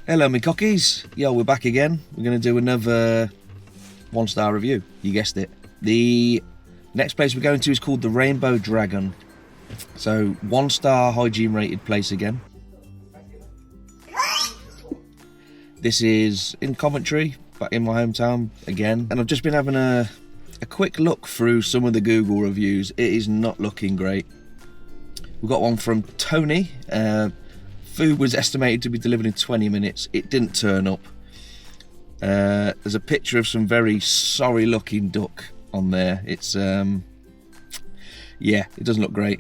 Hello me cockies, yo, we're back again. We're going to do another 1-star review, you guessed it. The next place we're going to is called the Rainbow Dragon. So 1-star hygiene rated place again. This is in Coventry, back in my hometown again. And I've just been having a quick look through some of the Google reviews. It is not looking great. We've got one from Tony. Food was estimated to be delivered in 20 minutes. It didn't turn up. There's a picture of some very sorry looking duck on there. It's yeah, it doesn't look great.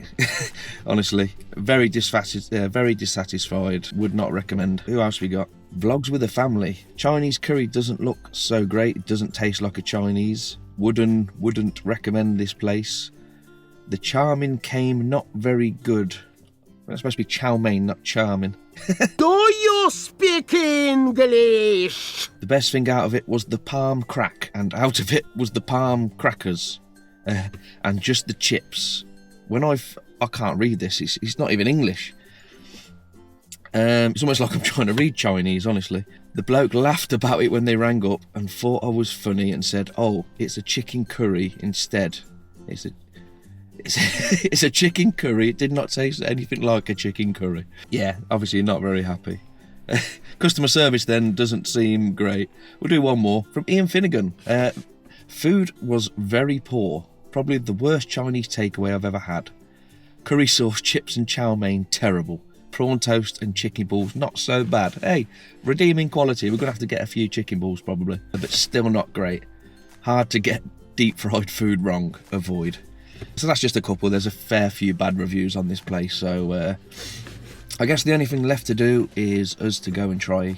Honestly, very dissatisfied. Would not recommend. Who else we got? Vlogs with a family. Chinese curry doesn't look so great. It doesn't taste like a Chinese. Wouldn't recommend this place. The charming came not very good. It's supposed to be chow mein, not charming. Do you speak English? The best thing out of it was the palm crack, and out of it was the palm crackers, and just the chips. I can't read this. It's not even English. It's almost like I'm trying to read Chinese, honestly. The bloke laughed about it when they rang up and thought I was funny and said, "Oh, it's a chicken curry instead." It's a chicken curry. It did not taste anything like a chicken curry. Yeah, obviously not very happy. Customer service then doesn't seem great. We'll do one more from Ian Finnegan. Food was very poor. Probably the worst Chinese takeaway I've ever had. Curry sauce, chips and chow mein, terrible. Prawn toast and chicken balls, not so bad. Hey, redeeming quality. We're going to have to get a few chicken balls probably, but still not great. Hard to get deep fried food wrong. Avoid. So that's just a couple. There's a fair few bad reviews on this place, so I guess the only thing left to do is us to go and try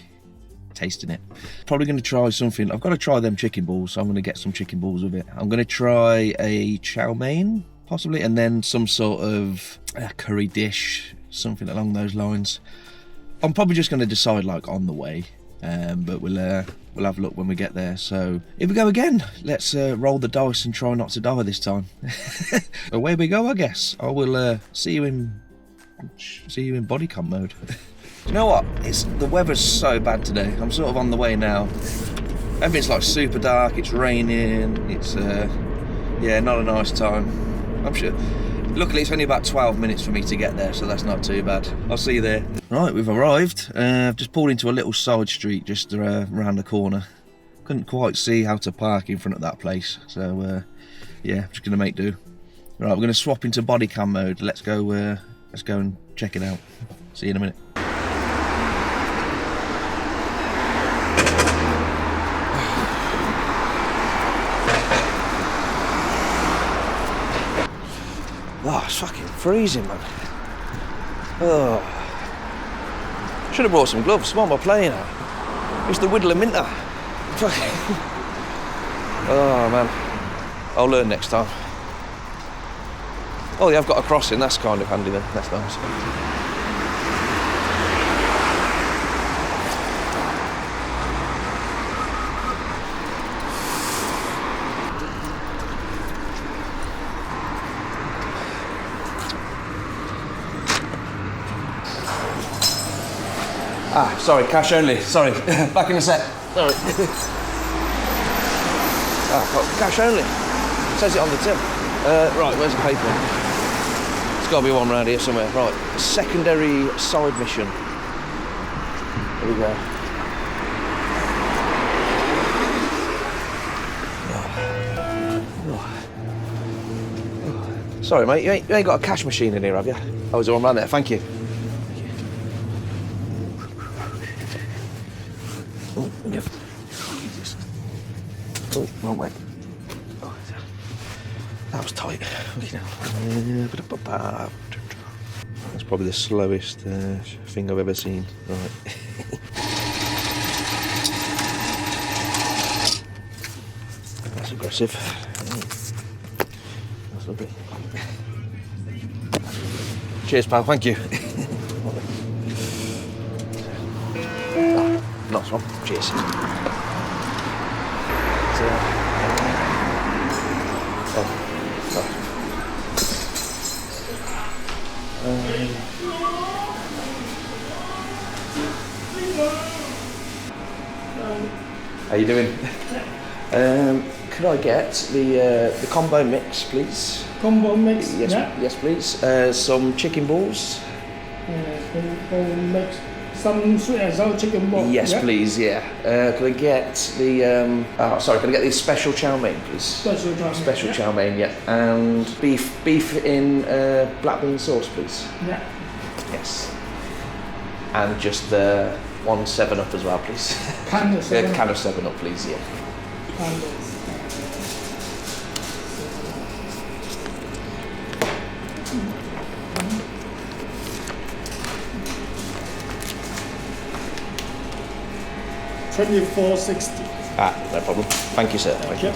tasting it. Probably going to try something. I've got to try them chicken balls, so I'm going to get some chicken balls with it. I'm going to try a chow mein possibly, and then some sort of curry dish, something along those lines. I'm probably just going to decide like on the way, but we'll have a look when we get there. So here we go again. Let's roll the dice and try not to die this time. Away we go, I guess. I will see you in bodycam mode. You know what? The weather's so bad today. I'm sort of on the way now. Everything's like super dark. It's raining. It's yeah, not a nice time. I'm sure. Luckily, it's only about 12 minutes for me to get there, so that's not too bad. I'll see you there. Right, we've arrived. I've just pulled into a little side street just around the corner. Couldn't quite see how to park in front of that place, so yeah, I'm just gonna make do. Right, we're gonna swap into body cam mode. Let's go and check it out. See you in a minute. Oh, it's fucking freezing, man. Oh. Should have brought some gloves. What am I playing at? It's the whittling winter. Oh, man. I'll learn next time. Oh, yeah, I've got a crossing. That's kind of handy then. That's nice. Ah, sorry, cash only. Sorry, back in a sec. Sorry. Cash only. It says it on the tin. Right, where's the paper? There's got to be one around here somewhere. Right, secondary side mission. Here we go. Sorry, mate, you ain't got a cash machine in here, have you? Oh, is there one around there? Thank you. Oh, wrong way. Oh, that was tight. That's probably the slowest thing I've ever seen. Right. That's aggressive. That's lovely. Cheers, pal. Thank you. Nice one. Cheers. How you doing? Could I get the combo mix, please? Combo mix. Yes, Yeah. yes, please. Some chicken balls. Combo mix. Some sweet and sour chicken ball. Yes, yeah. please. Yeah. Could I get the? Could I get the special chow mein, please? Special chow mein. Special chow mein, yeah. And beef in black bean sauce, please. Yeah. Yes. And just 1 7-Up as well, please. Can of 7-Up. Can of 7-Up, please. Yeah. And $24.60. No problem. Thank you, sir. Thank you.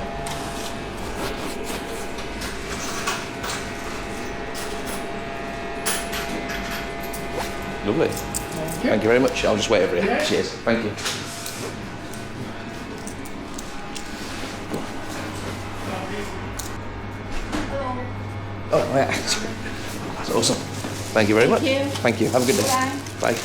Lovely. Thank you very much. I'll just wait over here. Yeah. Cheers. Thank you. Oh, yeah. That's awesome. Thank you very much. Thank you. Have a good day. Bye.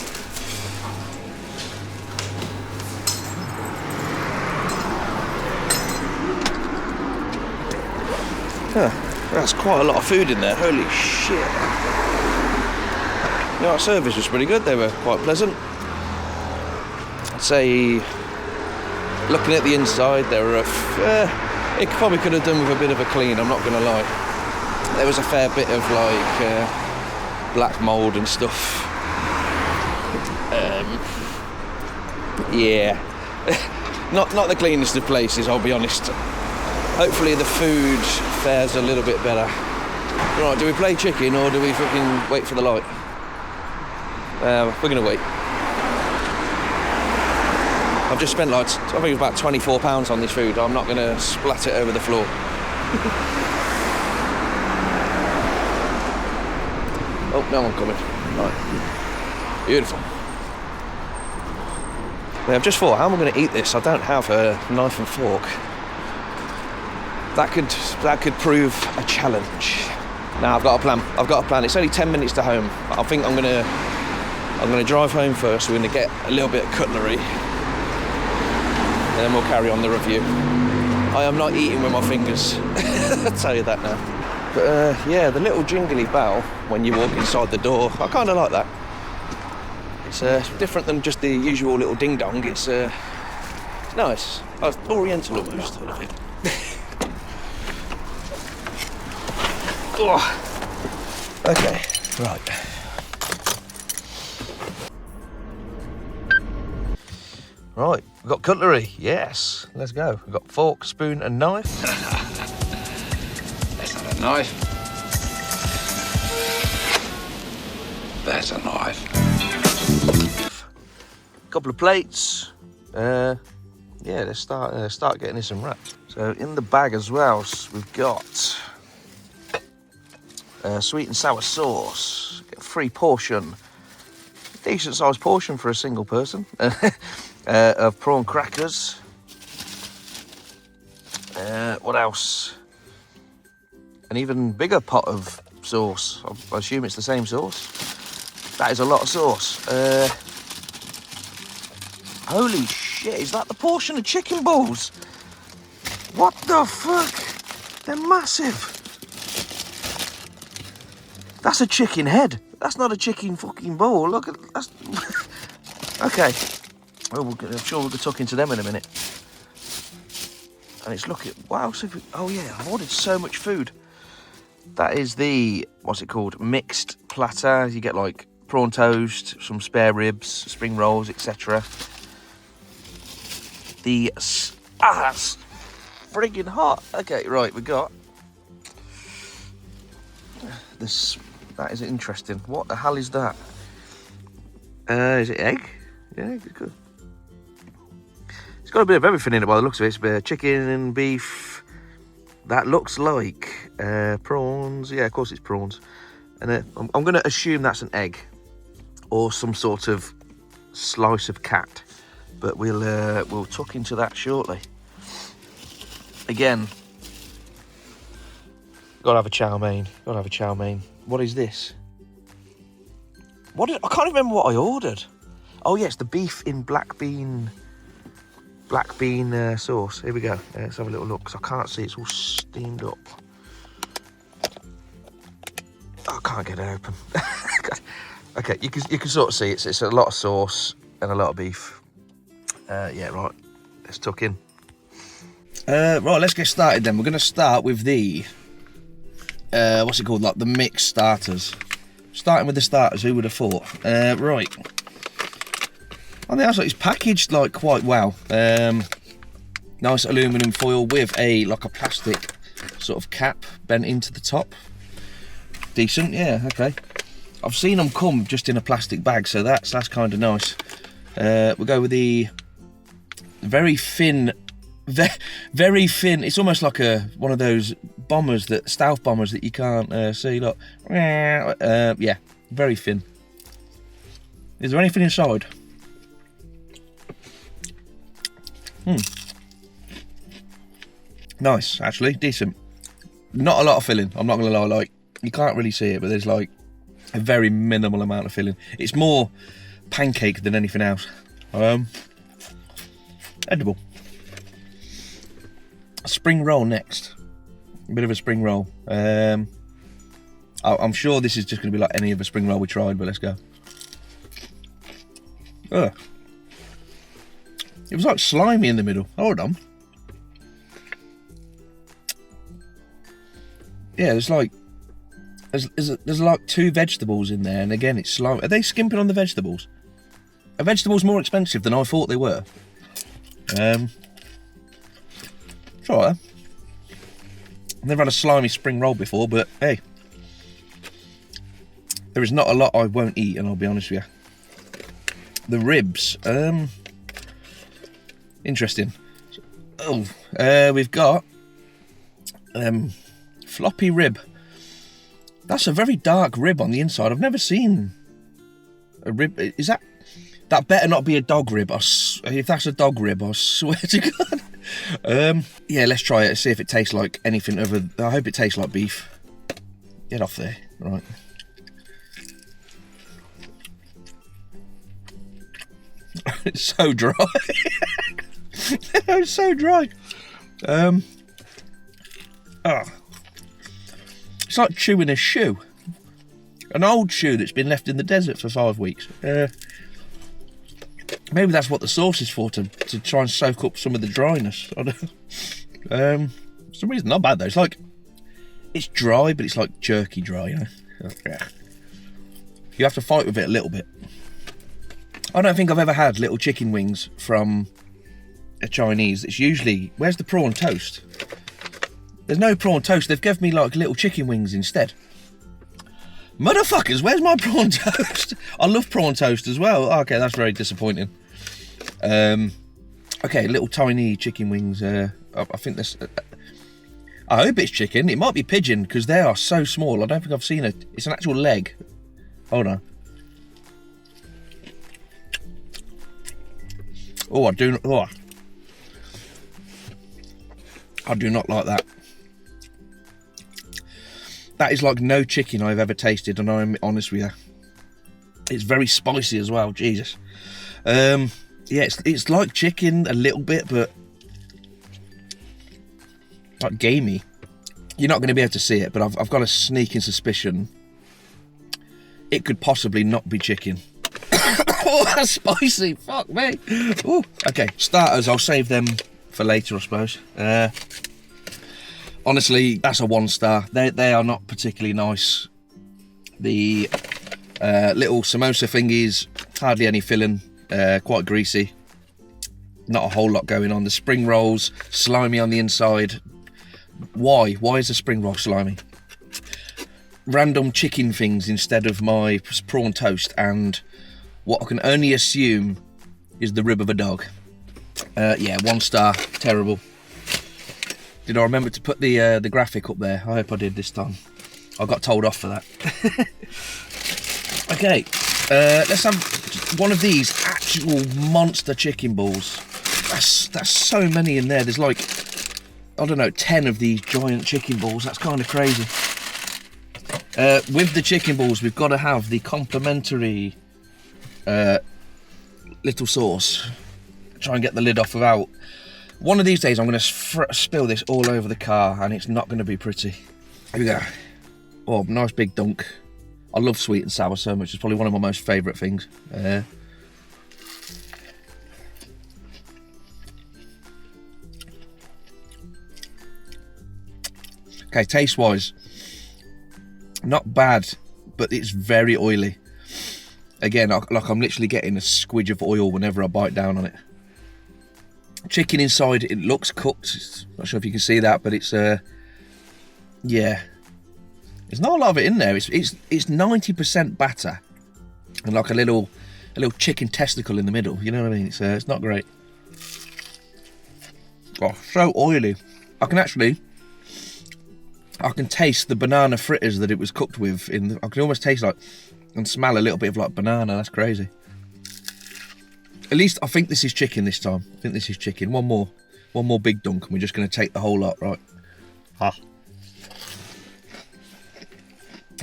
That's quite a lot of food in there. Holy shit. Yeah, our service was pretty good. They were quite pleasant. I'd say, looking at the inside, they were it probably could have done with a bit of a clean, I'm not going to lie. There was a fair bit of like black mould and stuff. Yeah. not the cleanest of places, I'll be honest. Hopefully the food fares a little bit better. Right, do we play chicken or do we fucking wait for the light? We're going to wait. I've just spent like, I think it was about £24 on this food. I'm not going to splat it over the floor. Oh, no one coming. Right. Beautiful. Yeah, I've just thought, how am I going to eat this? I don't have a knife and fork. That could prove a challenge. Now I've got a plan. It's only 10 minutes to home. I think I'm gonna drive home first. We're gonna get a little bit of cutlery, and then we'll carry on the review. I am not eating with my fingers. I'll tell you that now. But yeah, the little jingly bell when you walk inside the door, I kind of like that. It's different than just the usual little ding dong. It's nice. Oriental almost. Oh. Okay, right. Right, we've got cutlery, yes. Let's go. We've got fork, spoon and knife. That's not a knife. That's a knife. Couple of plates. Yeah, let's start getting this unwrapped. So in the bag as well, we've got sweet and sour sauce, get a free portion, decent sized portion for a single person, of prawn crackers. What else? An even bigger pot of sauce. I assume it's the same sauce. That is a lot of sauce. Holy shit, is that the portion of chicken balls? What the fuck? They're massive. That's a chicken head. That's not a chicken fucking bowl. Look at that's. Okay. Well, I'm sure we'll be talking to them in a minute. And it's looking. Wow. Oh yeah, I've ordered so much food. That is the what's it called? Mixed platter. You get like prawn toast, some spare ribs, spring rolls, etc. That's friggin' hot. Okay, right. We got this. That is interesting. What the hell is that? Is it egg? Yeah, it's good. It's got a bit of everything in it by the looks of it. It's a bit of chicken and beef. That looks like prawns. Yeah, of course it's prawns. And I'm going to assume that's an egg or some sort of slice of cat. But we'll tuck into that shortly. Again, gotta have a chow mein. What is this? I can't remember what I ordered. Oh yes, the beef in black bean sauce. Here we go. Let's have a little look, because I can't see. It's all steamed up. I can't get it open. Okay, you can sort of see it's a lot of sauce and a lot of beef. Yeah, right. Let's tuck in. Right, let's get started then. We're going to start with the what's it called? Like the mixed starters. Starting with the starters. Who would have thought? Right. On the outside, it's packaged like quite well. Nice aluminium foil with a plastic sort of cap bent into the top. Decent, yeah, okay. I've seen them come just in a plastic bag, so that's kind of nice. We'll go with the very thin. It's almost like one of those bombers, stealth bombers that you can't see. Look, yeah, very thin. Is there anything inside? Nice, actually, decent. Not a lot of filling. I'm not gonna lie. Like, you can't really see it, but there's like a very minimal amount of filling. It's more pancake than anything else. Edible. Spring roll next. A bit of a spring roll. I'm sure this is just going to be like any other spring roll we tried, but let's go. Ugh. It was like slimy in the middle. Hold on. Yeah, there's like two vegetables in there, and again it's slimy. Are they skimping on the vegetables? Are vegetables more expensive than I thought they were? Try that. I've never had a slimy spring roll before, but hey, there is not a lot I won't eat, and I'll be honest with you. The ribs, interesting. Oh, we've got floppy rib. That's a very dark rib on the inside. I've never seen a rib. Is that better not be a dog rib? If that's a dog rib, I swear to God. Yeah, let's try it. See if it tastes like anything other. I hope it tastes like beef. Get off there, right? It's so dry. It's so dry. It's like chewing a shoe. An old shoe that's been left in the desert for 5 weeks. Maybe that's what the sauce is for, to try and soak up some of the dryness. I don't know. For some reason, not bad though. It's dry, but it's like jerky dry, you know. You have to fight with it a little bit. I don't think I've ever had little chicken wings from a Chinese. It's usually, where's the prawn toast? There's no prawn toast. They've given me like little chicken wings instead. Motherfuckers, where's my prawn toast? I love prawn toast as well. Okay, that's very disappointing. Okay, little tiny chicken wings. I think this. I hope it's chicken. It might be pigeon because they are so small. I don't think I've seen it. It's an actual leg. Hold on. Oh, I do not like that. That is like no chicken I've ever tasted, and I'm honest with you. It's very spicy as well, Jesus. Yeah, it's like chicken a little bit, but like gamey. You're not going to be able to see it, but I've got a sneaking suspicion it could possibly not be chicken. Oh, that's spicy. Fuck me. Ooh. Okay, starters, I'll save them for later, I suppose. Honestly, that's a 1 star. They are not particularly nice. The little samosa thingies, hardly any filling, quite greasy. Not a whole lot going on. The spring rolls, slimy on the inside. Why? Why is the spring roll slimy? Random chicken things instead of my prawn toast, and what I can only assume is the rib of a dog. Yeah, 1 star. Terrible. Did I remember to put the graphic up there? I hope I did this time. I got told off for that. Okay, let's have one of these actual monster chicken balls. That's so many in there. There's like, I don't know, 10 of these giant chicken balls. That's kind of crazy. With the chicken balls, we've got to have the complimentary little sauce. Try and get the lid off without. One of these days, I'm going to spill this all over the car, and it's not going to be pretty. Here we go. Oh, nice big dunk. I love sweet and sour so much. It's probably one of my most favourite things. Okay, taste-wise, not bad, but it's very oily. Again, like I'm literally getting a squidge of oil whenever I bite down on it. Chicken inside, it looks cooked. Not sure if you can see that, but it's yeah. There's not a lot of it in there. It's 90% batter and like a little chicken testicle in the middle. You know what I mean? It's not great. Oh, so oily. I can taste the banana fritters that it was cooked with. I can almost taste like and smell a little bit of like banana. That's crazy. At least I think this is chicken this time. I think this is chicken. One more big dunk, and we're just going to take the whole lot, right?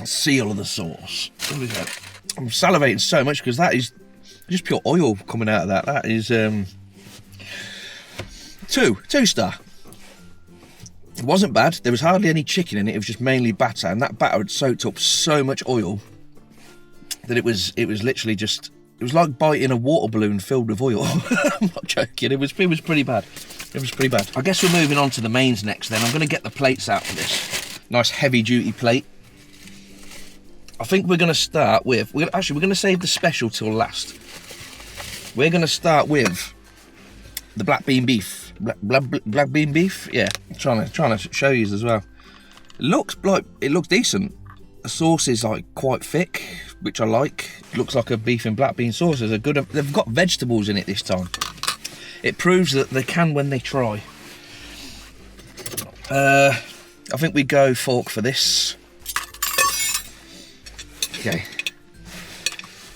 Seal of the sauce. There we go. I'm salivating so much because that is just pure oil coming out of that. That is two star. It wasn't bad. There was hardly any chicken in it. It was just mainly batter, and that batter had soaked up so much oil that it was literally just. It was like biting a water balloon filled with oil. I'm not joking. It was pretty bad. It was pretty bad. I guess we're moving on to the mains next. Then I'm going to get the plates out for this. Nice heavy duty plate. I think we're going to start with. We're going to save the special till last. We're going to start with the black bean beef. Black bean beef. Yeah. I'm trying to show you as well. It looks decent. The sauce is like quite thick, which I like. It looks like a beef and black bean sauce. They've got vegetables in it this time. It proves that they can when they try. I think we go fork for this. Okay.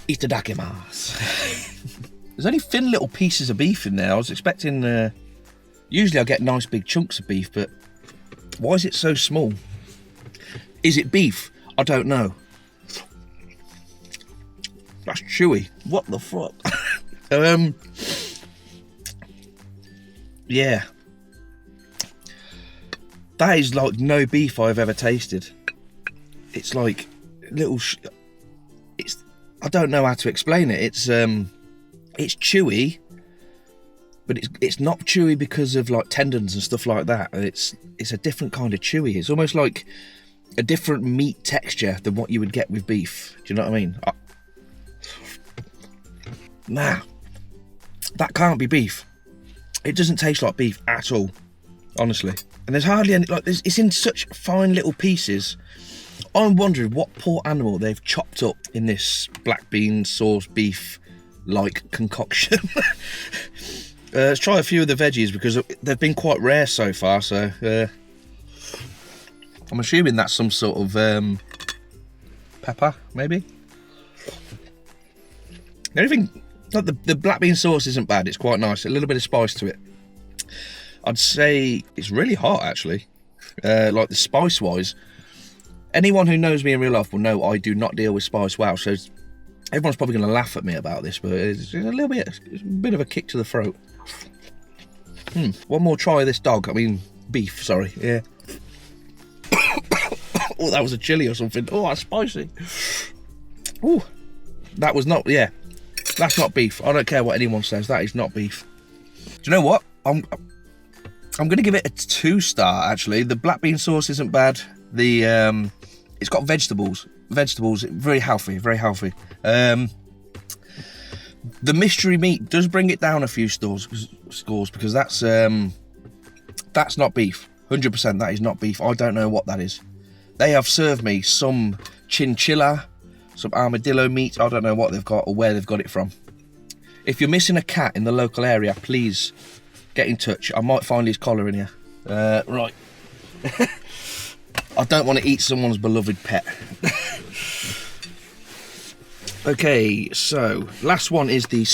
Itadakimasu. There's only thin little pieces of beef in there. I was expecting. Usually I get nice big chunks of beef, but why is it so small? Is it beef? I don't know. That's chewy. What the fuck? Yeah. That is like no beef I've ever tasted. It's like little. I don't know how to explain it. It's chewy, but it's not chewy because of like tendons and stuff like that. It's a different kind of chewy. It's almost like a different meat texture than what you would get with beef. Do you know what I mean? Nah, that can't be beef. It doesn't taste like beef at all, honestly. And there's hardly any, like, it's in such fine little pieces. I'm wondering what poor animal they've chopped up in this black bean sauce beef like concoction. Let's try a few of the veggies because they've been quite rare so far. So I'm assuming that's some sort of pepper, maybe. The only thing, like the black bean sauce isn't bad. It's quite nice. A little bit of spice to it. I'd say it's really hot actually. Like the spice wise. Anyone who knows me in real life will know I do not deal with spice well. So everyone's probably going to laugh at me about this, but it's a little bit, it's a bit of a kick to the throat. One more try of this beef. Sorry. Yeah. Oh, that was a chili or something. Oh, that's spicy. Oh, that was not. Yeah, that's not beef. I don't care what anyone says. That is not beef. Do you know what? I'm going to give it a 2-star. Actually, the black bean sauce isn't bad. It's got vegetables, very healthy, very healthy. The mystery meat does bring it down a few scores because that's not beef. 100% that is not beef. I don't know what that is. They have served me some chinchilla, some armadillo meat. I don't know what they've got or where they've got it from. If you're missing a cat in the local area, please get in touch. I might find his collar in here. Right. I don't want to eat someone's beloved pet. Okay, so last one is the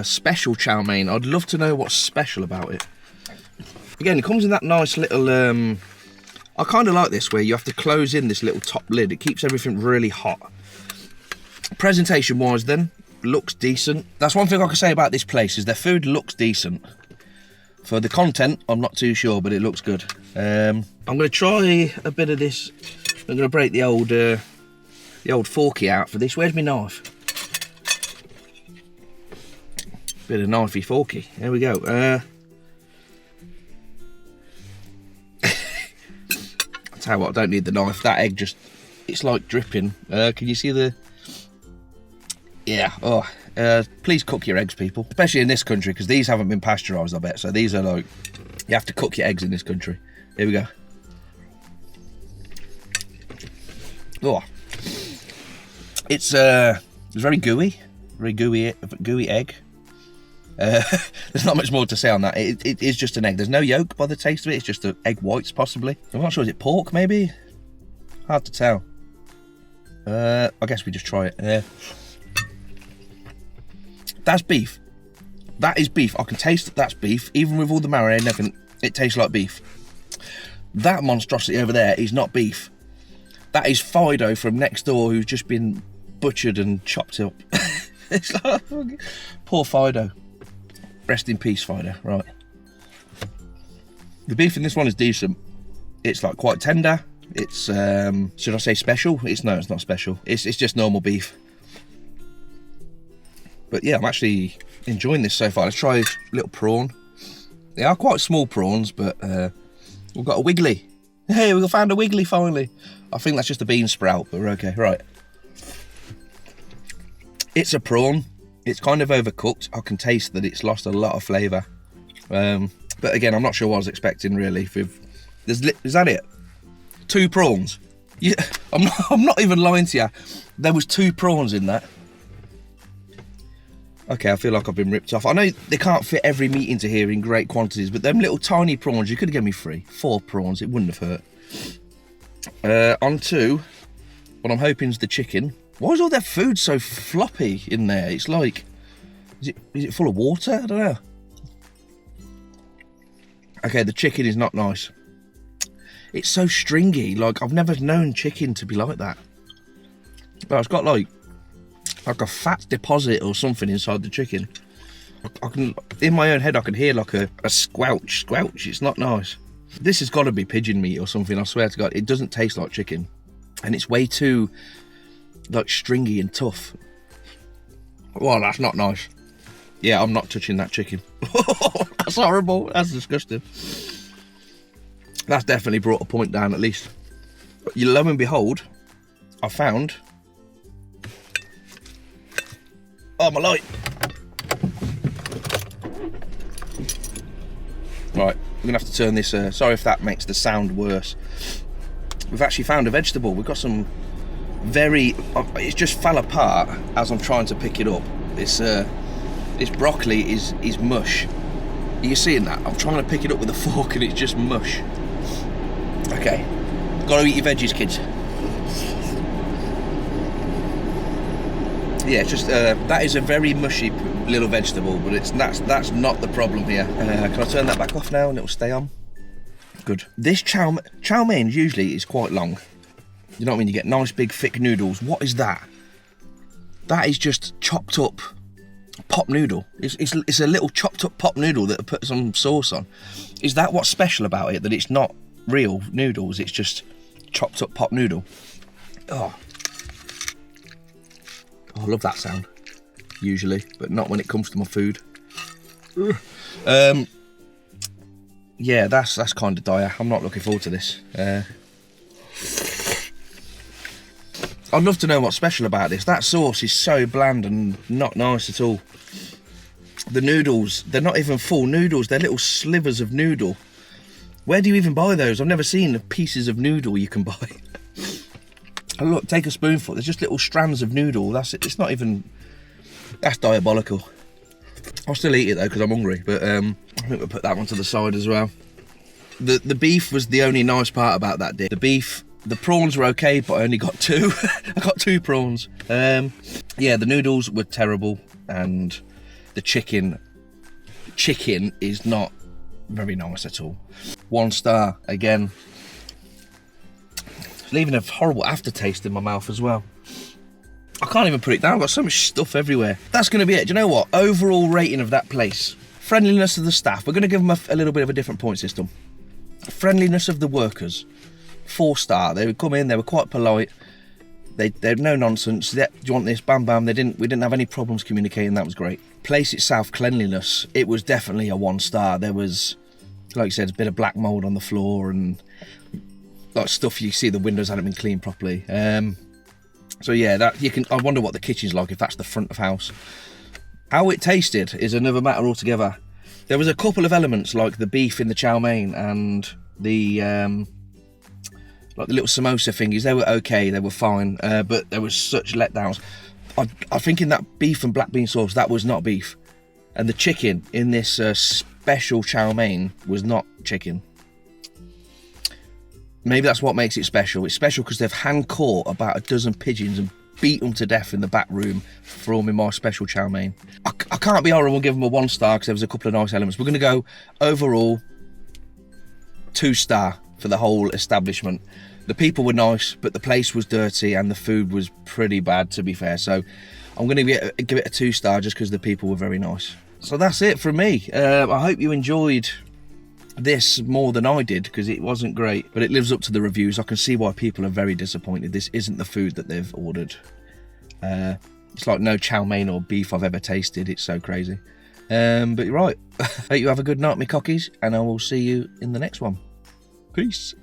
special chow mein. I'd love to know what's special about it. Again, it comes in that nice little I kind of like this where you have to close in this little top lid. It keeps everything really hot. Presentation wise then, looks decent. That's one thing I can say about this place is their food looks decent. For the content, I'm not too sure, but it looks good. I'm going to try a bit of this. I'm going to break the old forky out for this. Where's my knife? Bit of knifey forky. There we go. Tell you what, I don't need the knife. That egg just, it's like dripping. Can you see the... Yeah, oh. Please cook your eggs, people. Especially in this country, because these haven't been pasteurised, I bet. So these are like, you have to cook your eggs in this country. Here we go. Oh. It's very gooey. Very gooey egg. There's not much more to say on that. It is just an egg. There's no yolk by the taste of it. It's just egg whites, possibly. I'm not sure. Is it pork, maybe? Hard to tell. I guess we just try it. That's beef. That is beef. I can taste that that's beef. Even with all the marinade and everything, it tastes like beef. That monstrosity over there is not beef. That is Fido from next door who's just been butchered and chopped up. It's like, poor Fido. Rest in peace, Fido. Right. The beef in this one is decent. It's like quite tender. It's, should I say special? No, it's not special. It's just normal beef. But yeah, I'm actually enjoying this so far. Let's try this little prawn. They are quite small prawns, but we've got a wiggly. Hey, we found a wiggly finally. I think that's just a bean sprout, but we're okay. Right. It's a prawn. It's kind of overcooked. I can taste that it's lost a lot of flavour. But again, I'm not sure what I was expecting really. Is that it? 2 prawns. Yeah, I'm not even lying to you. There was 2 prawns in that. Okay, I feel like I've been ripped off. I know they can't fit every meat into here in great quantities, but them little tiny prawns, you could have given me 3. 4 prawns, it wouldn't have hurt. On to what I'm hoping is the chicken. Why is all their food so floppy in there? It's like, is it full of water? I don't know. Okay, the chicken is not nice. It's so stringy. Like, I've never known chicken to be like that. But it's got like a fat deposit or something inside the chicken. I can, in my own head, I can hear like a squelch. It's not nice. This has got to be pigeon meat or something. I swear to God, it doesn't taste like chicken, and it's way too like stringy and tough. Well, that's not nice. Yeah, I'm not touching that chicken. That's horrible. That's disgusting. That's definitely brought a point down at least. But lo and behold, I found. Oh, my light. Right, we're gonna have to turn this. Sorry if that makes the sound worse. We've actually found a vegetable. We've got some very. It just fell apart as I'm trying to pick it up. This broccoli is mush. Are you seeing that? I'm trying to pick it up with a fork and it's just mush. Okay, gotta eat your veggies, kids. Yeah, it's just that is a very mushy little vegetable, but that's not the problem here. Can I turn that back off now and it'll stay on? Good. This chow mein usually is quite long. You know what I mean? You get nice big thick noodles. What is that? That is just chopped up pot noodle. It's a little chopped up pot noodle that I put some sauce on. Is that what's special about it? That it's not real noodles? It's just chopped up pot noodle. Oh. I love that sound, usually, but not when it comes to my food. Yeah, that's kind of dire. I'm not looking forward to this. I'd love to know what's special about this. That sauce is so bland and not nice at all. The noodles, they're not even full noodles. They're little slivers of noodle. Where do you even buy those? I've never seen pieces of noodle you can buy. Oh, look, take a spoonful. There's just little strands of noodle. That's it. It's not even. That's diabolical. I'll still eat it though because I'm hungry. But I think we'll put that one to the side as well. The beef was the only nice part about that dish. The prawns were okay, but I only got 2. I got 2 prawns. Yeah, the noodles were terrible, and the chicken is not very nice at all. 1 star again. leaving a horrible aftertaste in my mouth as well. I can't even put it down. I've got so much stuff everywhere. That's going to be it. Do you know what? Overall rating of that place. Friendliness of the staff. We're going to give them a little bit of a different point system. Friendliness of the workers. 4-star. They would come in. They were quite polite. They had no nonsense. Do you want this? Bam, bam. We didn't have any problems communicating. That was great. Place itself, cleanliness. It was definitely a 1-star. There was, like you said, a bit of black mould on the floor and like stuff you see the windows hadn't been cleaned properly. So yeah, that you can. I wonder what the kitchen's like if that's the front of house. How it tasted is another matter altogether. There was a couple of elements like the beef in the chow mein and the like the little samosa thingies. They were okay, they were fine, but there was such letdowns. I think in that beef and black bean sauce, that was not beef, and the chicken in this special chow mein was not chicken. Maybe that's what makes it special. It's special because they've hand caught about a dozen pigeons and beat them to death in the back room for all my special chow mein. I can't be horrible and give them a 1-star because there was a couple of nice elements. We're going to go overall 2-star for the whole establishment. The people were nice, but the place was dirty and the food was pretty bad, to be fair. So I'm going to give it a 2-star just because the people were very nice. So that's it from me. I hope you enjoyed this more than I did because it wasn't great, but it lives up to the reviews. I can see why people are very disappointed. This isn't the food that they've ordered. It's like no chow mein or beef I've ever tasted. It's so crazy. But you're right. Hope you have a good night, me cockies, and I will see you in the next one. Peace.